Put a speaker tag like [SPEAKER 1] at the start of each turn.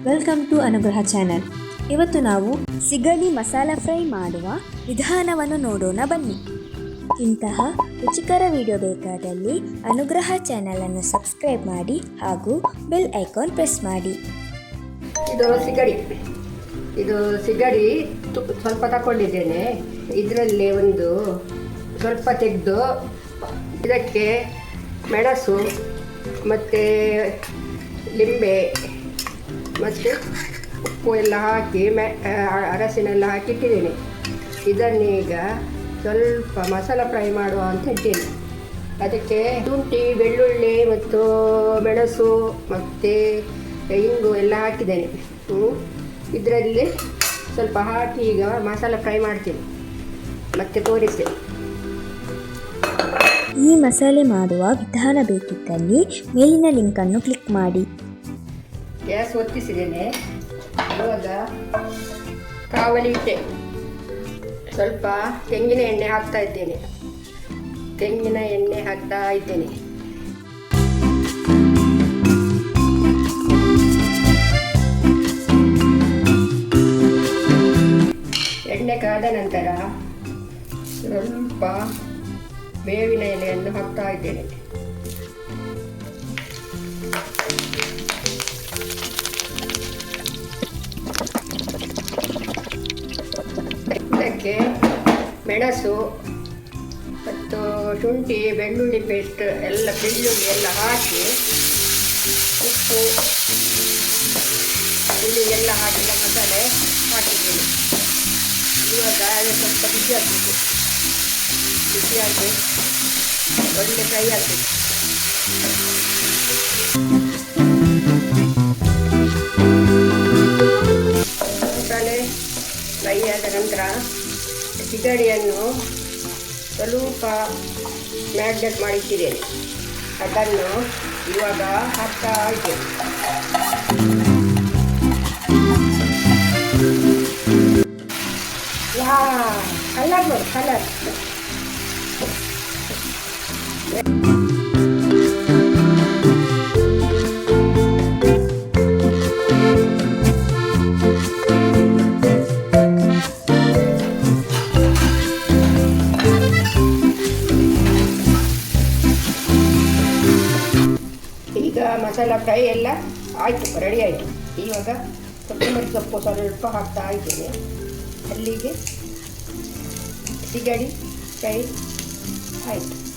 [SPEAKER 1] Welcome to ಅನುಗ್ರಹ channel. ಇವತ್ತು ನಾವು ಸಿಗಡಿ ಮಸಾಲ ಫ್ರೈ ಮಾಡುವ ವಿಧಾನವನ್ನು ನೋಡೋಣ ಬನ್ನಿ. ಇಂತಹ ರುಚಿಕರ ವಿಡಿಯೋ ಬೇಕಾದಲ್ಲಿ ಅನುಗ್ರಹ ಚಾನಲನ್ನು ಸಬ್ಸ್ಕ್ರೈಬ್ ಮಾಡಿ ಹಾಗೂ ಬೆಲ್ ಐಕಾನ್ ಪ್ರೆಸ್ ಮಾಡಿ.
[SPEAKER 2] ಇದು ಸಿಗಡಿ ಸ್ವಲ್ಪ ತಗೊಂಡಿದ್ದೇನೆ. ಇದರಲ್ಲಿ ಒಂದು ಸ್ವಲ್ಪ ತೆಗೆದು ಇದಕ್ಕೆ ಮೆಣಸು ಮತ್ತು ಲಿಂಬೆ ಮತ್ತು ಉಪ್ಪು ಎಲ್ಲ ಹಾಕಿ ಅರಸಿನೆಲ್ಲ ಹಾಕಿ ಇಟ್ಟಿದ್ದೇನೆ. ಇದನ್ನೀಗ ಸ್ವಲ್ಪ ಮಸಾಲ ಫ್ರೈ ಮಾಡುವ ಅಂತ ಇದ್ದೇನೆ. ಅದಕ್ಕೆ ಶುಂಠಿ, ಬೆಳ್ಳುಳ್ಳಿ ಮತ್ತು ಮೆಣಸು ಮತ್ತು ಇಂಗು ಎಲ್ಲ ಹಾಕಿದ್ದೇನೆ. ಇದರಲ್ಲಿ ಸ್ವಲ್ಪ ಹಾಕಿ ಈಗ ಮಸಾಲ ಫ್ರೈ ಮಾಡ್ತೀನಿ, ಮತ್ತೆ ತೋರಿಸ್ತೇನೆ.
[SPEAKER 1] ಈ ಮಸಾಲೆ ಮಾಡುವ ವಿಧಾನ ಬೇಕಿದ್ದಲ್ಲಿ ಮೇಲಿನ ಲಿಂಕನ್ನು ಕ್ಲಿಕ್ ಮಾಡಿ.
[SPEAKER 2] ಗ್ಯಾಸ್ ಹೊತ್ತಿಸಿದ್ದೇನೆ. ಇವಾಗ ಕಾವಲಿ ಇಟ್ಟೆ. ಸ್ವಲ್ಪ ತೆಂಗಿನ ಎಣ್ಣೆ ಹಾಕ್ತಾ ಇದ್ದೇನೆ. ಎಣ್ಣೆ ಕಾದ ನಂತರ ಸ್ವಲ್ಪ ಬೇವಿನ ಎಲೆಯನ್ನು ಹಾಕ್ತಾ ಇದ್ದೇನೆ. ಇದಕ್ಕೆ ಮೆಣಸು ಮತ್ತು ಶುಂಠಿ, ಬೆಳ್ಳುಳ್ಳಿ ಪೇಸ್ಟ್ ಎಲ್ಲ ಹಾಕಿ ಉಪ್ಪು, ಹುಳಿ ಎಲ್ಲ ಹಾಕಿದ ಮಸಾಲೆ ಹಾಕಿದ್ದೀನಿ. ಇವಾಗ ಅದು ಸ್ವಲ್ಪ ಬಿಸಿ ಆಗಬೇಕು. ಒಳ್ಳೆ ಫ್ರೈ ಆಗಬೇಕು. ಮಸಾಲೆ ಫ್ರೈ ಆದ ನಂತರ ಸಿಗಡಿಯನ್ನು ಸ್ವಲ್ಪ ಮ್ಯಾರಿನೇಟ್ ಮಾಡಿಟ್ಟಿದ್ದೇನೆ. ಅದನ್ನು ಇವಾಗ ಹಾಕ್ತಾ ಇದ್ದೇನೆ. ಕಲರ್ ಈಗ ಮಸಾಲ ಫ್ರೈ ಎಲ್ಲ ಆಯಿತು, ರೆಡಿ ಆಯಿತು. ಇವಾಗ ಕೊತ್ತಂಬರಿ ಸೊಪ್ಪು ಸ್ವಲ್ಪ ಹಾಕ್ತಾ ಇದ್ದೇನೆ. ಅಲ್ಲಿಗೆ ಸಿಗಡಿ ಫ್ರೈ ಆಯಿತು.